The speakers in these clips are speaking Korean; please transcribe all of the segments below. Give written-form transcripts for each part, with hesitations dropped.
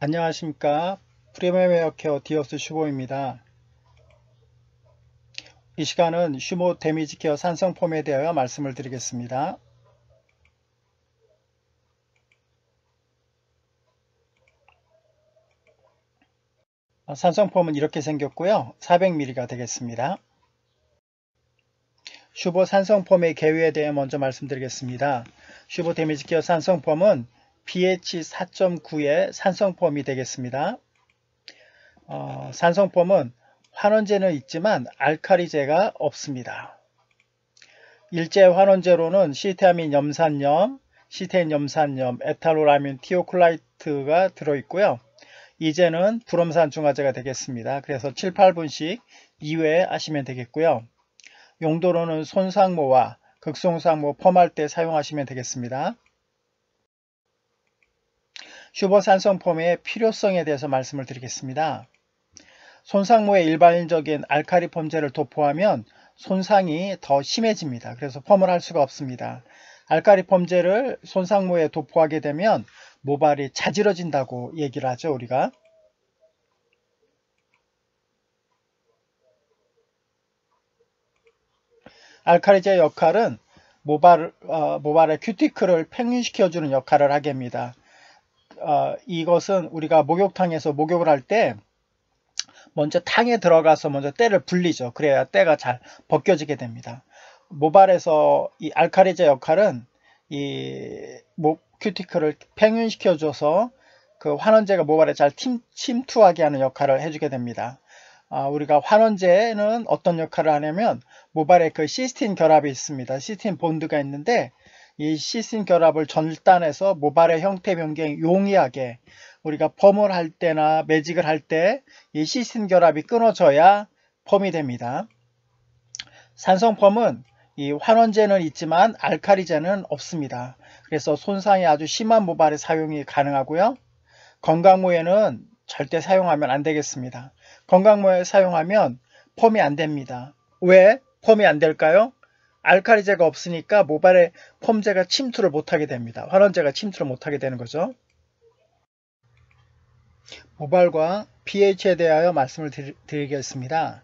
안녕하십니까. 프리미엄 케어 디오스 슈보입니다. 이 시간은 슈모 데미지 케어 산성폼에 대하여 말씀을 드리겠습니다. 산성폼은 이렇게 생겼고요. 400ml가 되겠습니다. 슈보 산성폼의 개요에 대해 먼저 말씀드리겠습니다. 슈보 데미지 케어 산성폼은 pH 4.9의 산성폼이 되겠습니다. 산성폼은 환원제는 있지만 알카리제가 없습니다. 일제 환원제로는 시태아민 염산염, 시테인 염산염, 에탈로라민 티오클라이트가 들어있고요. 이제는 불엄산 중화제가 되겠습니다. 그래서 7, 8분씩 2회 하시면 되겠고요. 용도로는 손상모와 극손상모 펌할 때 사용하시면 되겠습니다. 슈버산성폼의 필요성에 대해서 말씀을 드리겠습니다. 손상모의 일반적인 알카리 펌제를 도포하면 손상이 더 심해집니다. 그래서 펌을 할 수가 없습니다. 알카리 펌제를 손상모에 도포하게 되면 모발이 자지러진다고 얘기를 하죠, 우리가. 알카리제의 역할은 모발의 큐티클을 평균시켜주는 역할을 하게 합니다. 이것은 우리가 목욕탕에서 목욕을 할 때 먼저 탕에 들어가서 먼저 때를 불리죠. 그래야 때가 잘 벗겨지게 됩니다. 모발에서 이 알카리제 역할은 이 큐티클을 평균시켜줘서 그 환원제가 모발에 잘 침투하게 하는 역할을 해주게 됩니다. 우리가 환원제는 어떤 역할을 하냐면 모발에 그 시스틴 결합이 있습니다. 시스틴 본드가 있는데 이 시스틴 결합을 절단해서 모발의 형태 변경이 용이하게 우리가 펌을 할 때나 매직을 할 때 이 시스틴 결합이 끊어져야 펌이 됩니다. 산성펌은 이 환원제는 있지만 알카리제는 없습니다. 그래서 손상이 아주 심한 모발에 사용이 가능하고요. 건강모에는 절대 사용하면 안 되겠습니다. 건강모에 사용하면 펌이 안 됩니다. 왜 펌이 안 될까요? 알카리제가 없으니까 모발에 펌제가 침투를 못하게 됩니다. 환원제가 침투를 못하게 되는 거죠. 모발과 pH에 대하여 말씀을 드리겠습니다.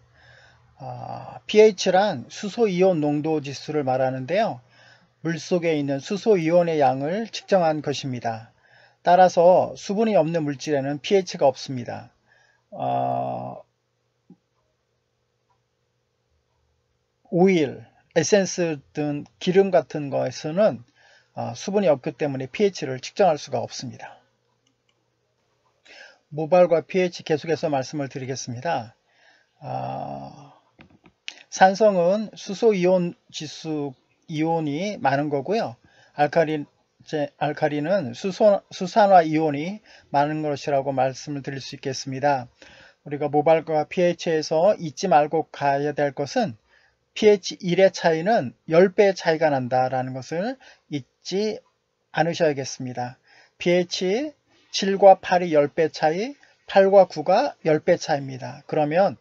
pH란 수소이온 농도 지수를 말하는데요. 물속에 있는 수소이온의 양을 측정한 것입니다. 따라서 수분이 없는 물질에는 pH가 없습니다. 오일, 에센스 등 기름 같은 것에서는 수분이 없기 때문에 pH를 측정할 수가 없습니다. 모발과 pH 계속해서 말씀을 드리겠습니다. 산성은 수소이온 지수 이온이 많은 거고요. 알카리는 수산화 이온이 많은 것이라고 말씀을 드릴 수 있겠습니다. 우리가 모발과 pH에서 잊지 말고 가야 될 것은 pH 1의 차이는 10배의 차이가 난다라는 것을 잊지 않으셔야겠습니다. pH 7과 8이 10배 차이, 8과 9가 10배 차이입니다. 그러면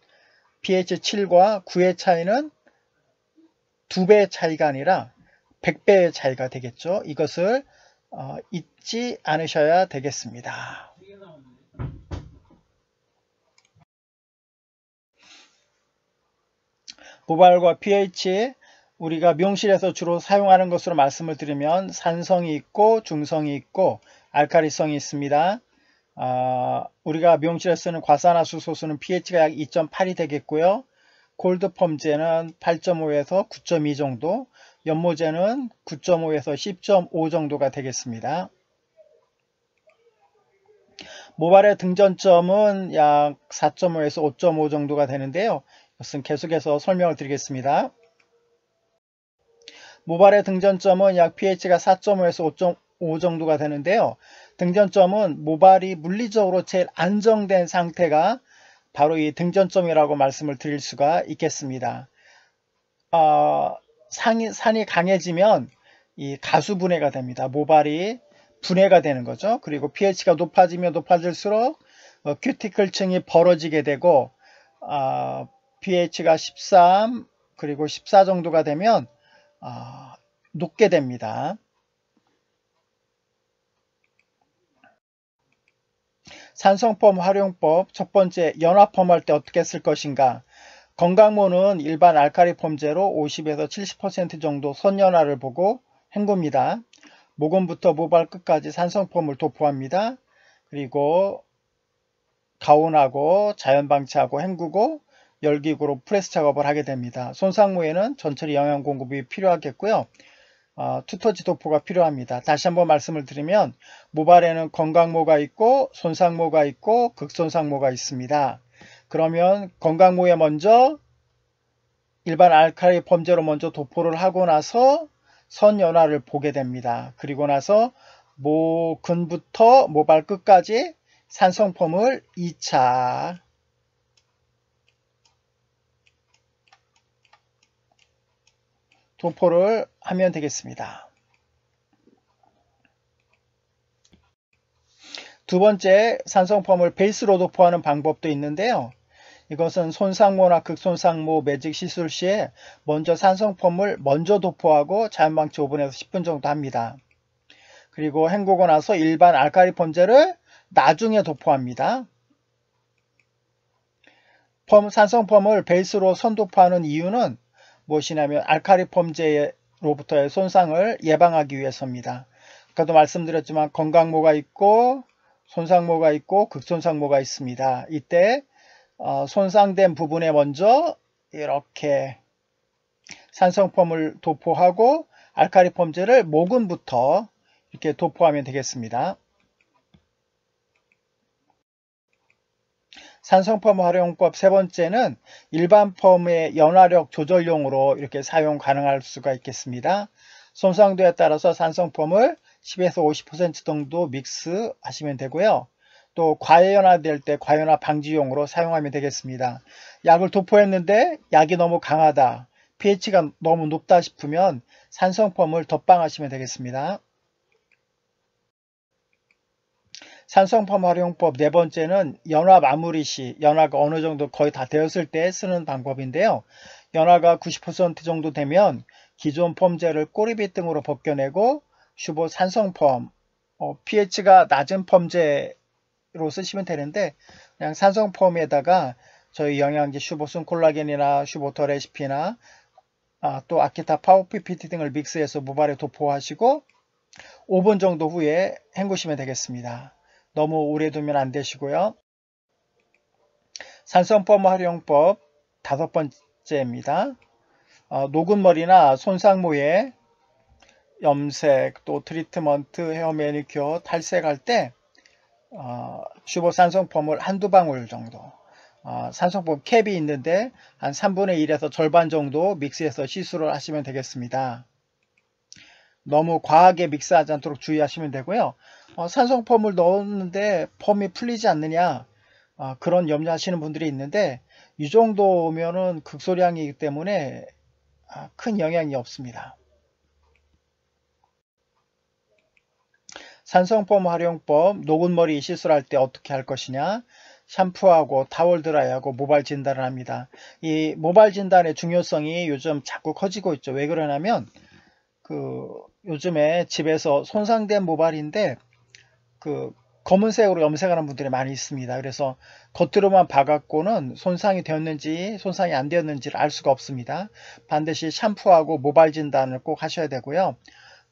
pH 7과 9의 차이는 2배의 차이가 아니라 100배의 차이가 되겠죠. 이것을 잊지 않으셔야 되겠습니다. 모발과 pH, 우리가 미용실에서 주로 사용하는 것으로 말씀을 드리면 산성이 있고 중성이 있고 알카리성이 있습니다. 우리가 미용실에 쓰는 과산화수소수는 pH가 약 2.8이 되겠고요. 골드 펌제는 8.5에서 9.2 정도, 연모제는 9.5에서 10.5 정도가 되겠습니다. 모발의 등전점은 약 4.5에서 5.5 정도가 되는데요. 이것은 계속해서 설명을 드리겠습니다. 모발의 등전점은 약 pH가 4.5에서 5.5 정도가 되는데요. 등전점은 모발이 물리적으로 제일 안정된 상태가 바로 이 등전점이라고 말씀을 드릴 수가 있겠습니다. 산이 강해지면 이 가수분해가 됩니다. 모발이 분해가 되는 거죠. 그리고 pH가 높아지면 높아질수록 큐티클층이 벌어지게 되고 pH가 13 그리고 14 정도가 되면 녹게 됩니다. 산성펌 활용법 첫 번째, 연화펌 할 때 어떻게 쓸 것인가. 건강모는 일반 알칼리 펌제로 50에서 70% 정도 선연화를 보고 헹굽니다. 모근부터 모발 끝까지 산성펌을 도포합니다. 그리고 가온하고 자연 방치하고 헹구고 열기구로 프레스 작업을 하게 됩니다. 손상모에는 전처리 영양 공급이 필요하겠고요. 투터지 도포가 필요합니다. 다시 한번 말씀을 드리면 모발에는 건강모가 있고 손상모가 있고 극손상모가 있습니다. 그러면 건강모에 먼저 일반 알칼리 펌제로 먼저 도포를 하고 나서 선연화를 보게 됩니다. 그리고 나서 모근부터 모발 끝까지 산성펌을 2차 도포를 하면 되겠습니다. 두 번째, 산성펌을 베이스로 도포하는 방법도 있는데요. 이것은 손상모나 극손상모 매직 시술 시에 먼저 산성펌을 먼저 도포하고 자연방치 5분에서 10분 정도 합니다. 그리고 헹구고 나서 일반 알칼리 펌제를 나중에 도포합니다. 산성펌을 베이스로 선도포하는 이유는 무엇이냐면 알칼리 펌제로부터의 손상을 예방하기 위해서입니다. 아까도 말씀드렸지만 건강모가 있고 손상모가 있고 극손상모가 있습니다. 이때 손상된 부분에 먼저 이렇게 산성펌을 도포하고 알칼리 펌제를 모근부터 이렇게 도포하면 되겠습니다. 산성펌 활용법 세 번째는 일반 펌의 연화력 조절용으로 이렇게 사용 가능할 수가 있겠습니다. 손상도에 따라서 산성펌을 10에서 50% 정도 믹스 하시면 되고요. 또 과연화될 때 과연화 방지용으로 사용하면 되겠습니다. 약을 도포했는데 약이 너무 강하다, pH가 너무 높다 싶으면 산성펌을 덧방하시면 되겠습니다. 산성펌 활용법 네 번째는 연화 마무리 시, 연화가 어느 정도 거의 다 되었을 때 쓰는 방법인데요. 연화가 90% 정도 되면 기존 펌제를 꼬리빗 등으로 벗겨내고 슈보 산성펌, pH가 낮은 펌제로 쓰시면 되는데 그냥 산성펌에다가 저희 영양제 슈보순 콜라겐이나 슈보터 레시피나 또 아키타 파워 PPT 등을 믹스해서 모발에 도포하시고 5분 정도 후에 헹구시면 되겠습니다. 너무 오래 두면 안 되시고요. 산성펌 활용법 다섯 번째입니다. 녹은 머리나 손상모에 염색, 또 트리트먼트, 헤어 매니큐어, 탈색할 때 슈보 산성펌을 한두 방울 정도, 산성펌 캡이 있는데 한 3분의 1에서 절반 정도 믹스해서 시술을 하시면 되겠습니다. 너무 과하게 믹스하지 않도록 주의하시면 되고요. 산성펌을 넣었는데 펌이 풀리지 않느냐, 그런 염려하시는 분들이 있는데 이 정도면은 극소량이기 때문에 큰 영향이 없습니다. 산성펌 활용법, 녹은 머리 시술할 때 어떻게 할 것이냐, 샴푸하고 타월 드라이하고 모발 진단을 합니다. 이 모발 진단의 중요성이 요즘 자꾸 커지고 있죠. 왜 그러냐면 요즘에 집에서 손상된 모발인데 검은색으로 염색하는 분들이 많이 있습니다. 그래서 겉으로만 봐갖고는 손상이 되었는지 손상이 안 되었는지를 알 수가 없습니다. 반드시 샴푸하고 모발 진단을 꼭 하셔야 되고요.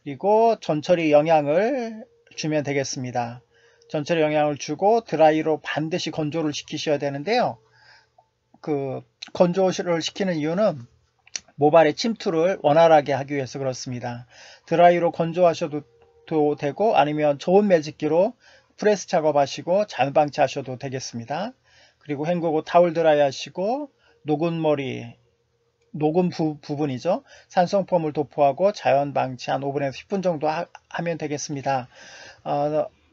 그리고 전처리 영양을 주면 되겠습니다. 전처리 영양을 주고 드라이로 반드시 건조를 시키셔야 되는데요. 건조를 시키는 이유는 모발의 침투를 원활하게 하기 위해서 그렇습니다. 드라이로 건조하셔도 되고 아니면 좋은 매직기로 프레스 작업하시고 자연 방치하셔도 되겠습니다. 그리고 헹구고 타월 드라이 하시고 녹은 머리, 녹은 부분이죠. 산성펌을 도포하고 자연 방치 한 5분에서 10분 정도 하면 되겠습니다.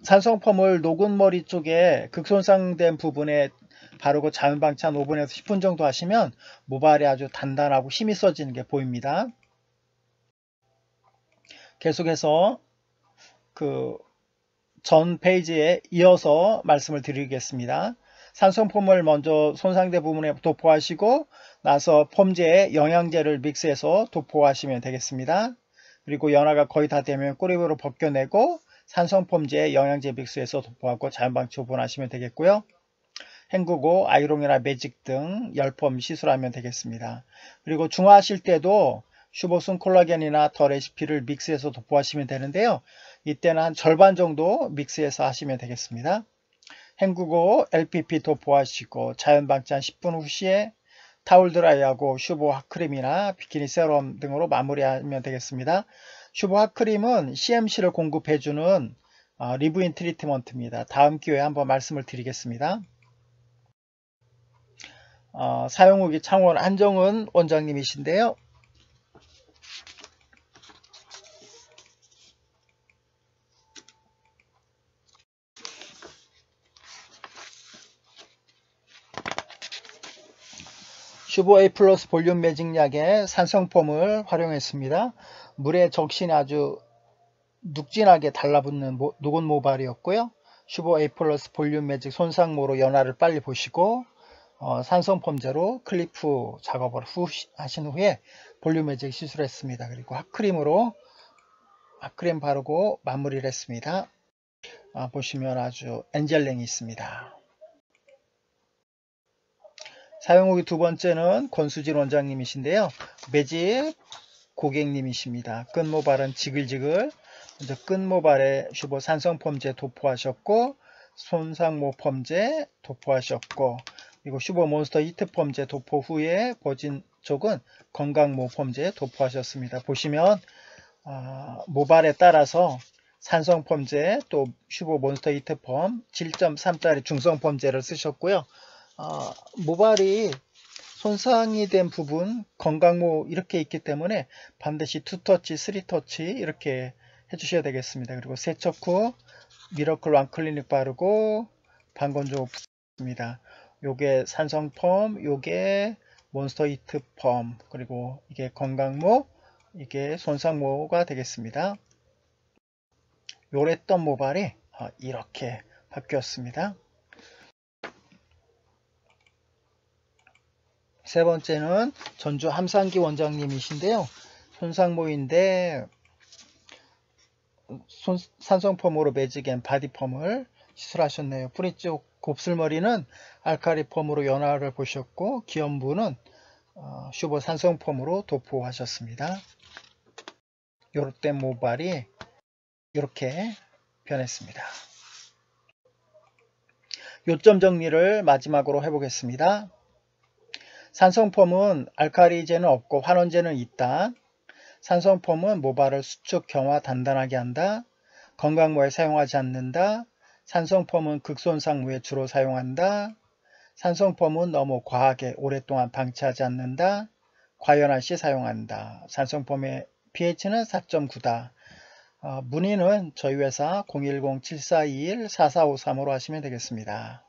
산성펌을 녹은 머리 쪽에 극손상된 부분에 바르고 자연 방치 한 5분에서 10분 정도 하시면 모발이 아주 단단하고 힘이 써지는 게 보입니다. 계속해서 전 페이지에 이어서 말씀을 드리겠습니다. 산성펌을 먼저 손상된 부분에 도포하시고 나서 펌제에 영양제를 믹스해서 도포하시면 되겠습니다. 그리고 연화가 거의 다 되면 꼬리부로 벗겨내고 산성폼제 영양제 믹스해서 도포하고 자연방치 호분하시면 되겠고요. 헹구고 아이롱이나 매직 등 열펌 시술하면 되겠습니다. 그리고 중화하실 때도 슈보슨 콜라겐이나 더 레시피를 믹스해서 도포하시면 되는데요. 이때는 한 절반 정도 믹스해서 하시면 되겠습니다. 헹구고 LPP 도포하시고 자연방치 한 10분 후 시에 타올 드라이하고 슈보 핫크림이나 비키니 세럼 등으로 마무리하면 되겠습니다. 슈보 핫크림은 CMC를 공급해주는 리브인 트리트먼트입니다. 다음 기회에 한번 말씀을 드리겠습니다. 사용 후기 창원 한정은 원장님이신데요. 슈보 A 플러스 볼륨 매직약에 산성폼을 활용했습니다. 물에 적신이 아주 눅진하게 달라붙는 녹은 모발이었고요. 슈보 A 플러스 볼륨 매직 손상모로 연화를 빨리 보시고 산성폼제로 클리프 작업을 하신 후에 볼륨 매직 시술했습니다. 그리고 핫크림 바르고 마무리를 했습니다. 보시면 아주 엔젤링이 있습니다. 사용 후기 두 번째는 권수진 원장님이신데요. 매직 고객님이십니다. 끝모발은 지글지글. 먼저 끝모발에 슈보 산성폼제 도포하셨고, 손상모 펌제 도포하셨고, 그리고 슈보 몬스터 히트 펌제 도포 후에 버진 쪽은 건강모 펌제 도포하셨습니다. 보시면 모발에 따라서 산성 펌제 또 슈보 몬스터 히트 펌 7.3짜리 중성 펌제를 쓰셨고요. 모발이 손상이 된 부분 건강모 이렇게 있기 때문에 반드시 2터치, 3터치 이렇게 해주셔야 되겠습니다. 그리고 세척 후 미러클 왕클리닉 바르고 방건조 붙습니다. 요게 산성펌, 요게 몬스터 히트 펌, 그리고 이게 건강모, 이게 손상모가 되겠습니다. 요랬던 모발이 이렇게 바뀌었습니다. 세 번째는 전주 함상기 원장님이신데요. 손상모인데 산성펌으로 매직앤 바디펌을 시술하셨네요. 뿌리 쪽 곱슬머리는 알카리펌으로 연화를 보셨고 기염부는 슈보 산성펌으로 도포하셨습니다. 요렇게 모발이 이렇게 변했습니다. 요점 정리를 마지막으로 해보겠습니다. 산성펌은 알카리제는 없고 환원제는 있다. 산성펌은 모발을 수축, 경화, 단단하게 한다. 건강모에 사용하지 않는다. 산성펌은 극손상모에 주로 사용한다. 산성펌은 너무 과하게 오랫동안 방치하지 않는다. 과연한 시 사용한다. 산성펌의 pH는 4.9다. 문의는 저희 회사 010-7421-4453으로 하시면 되겠습니다.